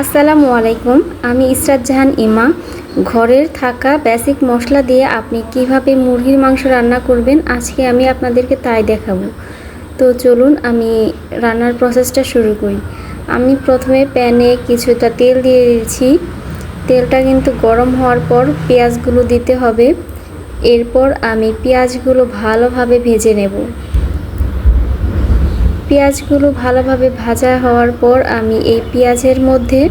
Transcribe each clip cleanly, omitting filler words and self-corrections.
আসসালামু আলাইকুম। আমি ইসরাত জাহান ইমা। ঘরের থাকা বেসিক মশলা দিয়ে আপনি কিভাবে মুরগির মাংস রান্না করবেন আজকে আমি আপনাদেরকে তাই দেখাবো। তো চলুন আমি রান্নার প্রসেসটা শুরু করি। আমি প্রথমে প্যানে কিছুটা তেল দিয়ে দিয়েছি। তেলটা কিন্তু গরম হওয়ার পর পেঁয়াজগুলো দিতে হবে। এরপর আমি পেঁয়াজগুলো ভালোভাবে ভেজে নেব। পেঁয়াজগুলো ভালোভাবে ভাজা হওয়ার পর আমি এই পেঁয়াজের মধ্যে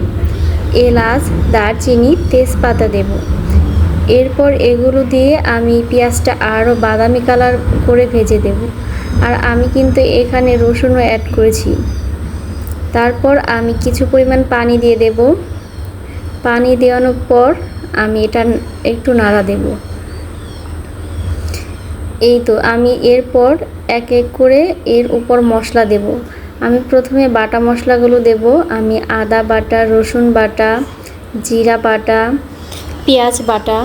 এলাচ, দারচিনি, তেজপাতা দেব। এরপর এগুলো দিয়ে আমি পেঁয়াজটা আরও বাদামি কালার করে ভেজে দেব। আর আমি কিন্তু এখানে রসুনও অ্যাড করেছি। তারপর আমি কিছু পরিমাণ পানি দিয়ে দেব। পানি দেওয়ানোর পর আমি এটা একটু নাড়া দেব। এই তো আমি এরপর এক এক করে এর উপর মশলা দেব। আমি প্রথমে বাটা মশলাগুলো দেব। আমি আদা বাটা, রসুন বাটা, জিরা বাটা, পেঁয়াজ বাটা,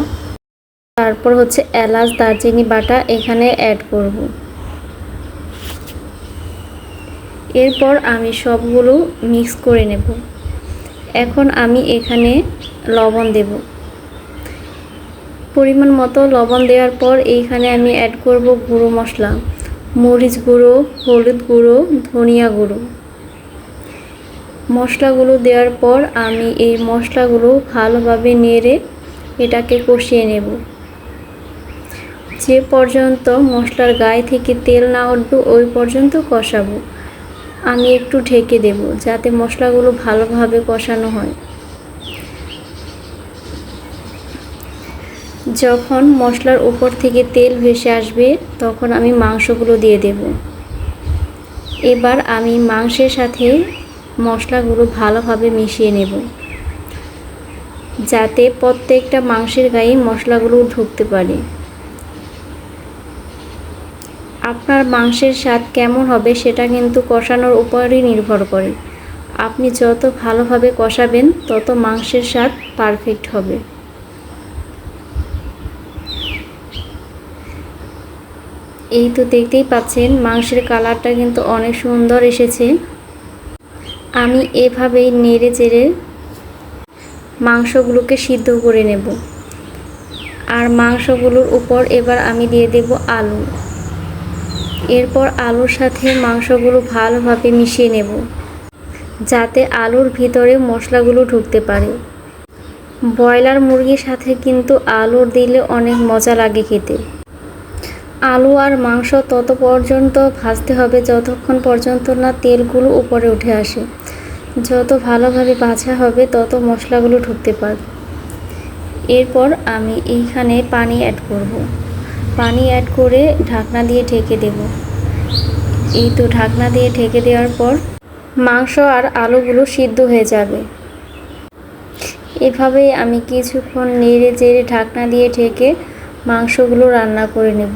তারপর হচ্ছে এলাচ, দারচিনি বাটা এখানে অ্যাড করব। এরপর আমি সবগুলো মিক্স করে নেব। এখন আমি এখানে লবণ দেব। পরিমাণ মতো লবণ দেওয়ার পর এইখানে আমি অ্যাড করব গুঁড়ো মশলা, মরিচ গুঁড়ো, হলুদ গুঁড়ো, ধনিয়া গুঁড়ো। মশলাগুলো দেওয়ার পর আমি এই মশলাগুলো ভালোভাবে নেড়ে এটাকে কষিয়ে নেব। যে পর্যন্ত মশলার গায়ে থেকে তেল না উঠবে ওই পর্যন্ত কষাবো। আমি একটু ঢেকে দেব যাতে মশলাগুলো ভালোভাবে কষানো হয়। যখন মশলার উপর থেকে তেল ভেসে আসবে তখন আমি মাংসগুলো দিয়ে দেব। এবার আমি মাংসের সাথে মশলাগুলো ভালোভাবে মিশিয়ে নেব যাতে প্রত্যেকটা মাংসের গায়ে মশলাগুলো ঢুকতে পারে। আপনার মাংসের স্বাদ কেমন হবে সেটা কিন্তু কষানোর উপরই নির্ভর করে। আপনি যত ভালোভাবে কষাবেন তত মাংসের স্বাদ পারফেক্ট হবে। এই তো দেখতেই পাচ্ছেন মাংসের কালারটা কিন্তু অনেক সুন্দর এসেছে। আমি এভাবেই নেড়ে চেড়ে মাংসগুলোকে সিদ্ধ করে নেব। আর মাংসগুলোর উপর এবার আমি দিয়ে দেব আলু। এরপর আলুর সাথে মাংসগুলো ভালোভাবে মিশিয়ে নেব যাতে আলুর ভিতরে মশলাগুলো ঢুকতে পারে। ব্রয়লার মুরগির সাথে কিন্তু আলু দিলে অনেক মজা লাগে খেতে। আলু আর মাংস তত পর্যন্ত ভাজতে হবে যতক্ষণ পর্যন্ত না তেলগুলো উপরে উঠে আসে। যত ভালোভাবে ভাজা হবে তত মশলাগুলো ঢুকতে পারবে। এরপর আমি এইখানে পানি অ্যাড করব। পানি অ্যাড করে ঢাকনা দিয়ে ঢেকে দেব। এই তো ঢাকনা দিয়ে ঢেকে দেওয়ার পর মাংস আর আলুগুলো সিদ্ধ হয়ে যাবে। এভাবেই আমি কিছুক্ষণ নেড়ে চেড়ে ঢাকনা দিয়ে ঢেকে মাংসগুলো রান্না করে নেব।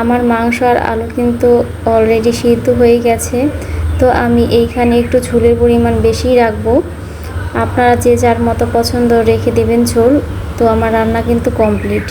আমার মাংস আর আলু কিন্তু অলরেডি সিদ্ধ হয়ে গেছে। তো আমি এইখানে একটু ঝোলের পরিমাণ বেশি রাখবো। আপনারা যে যার মতো পছন্দ রেখে দেবেন ঝোল। তো আমার রান্না কিন্তু কমপ্লিট।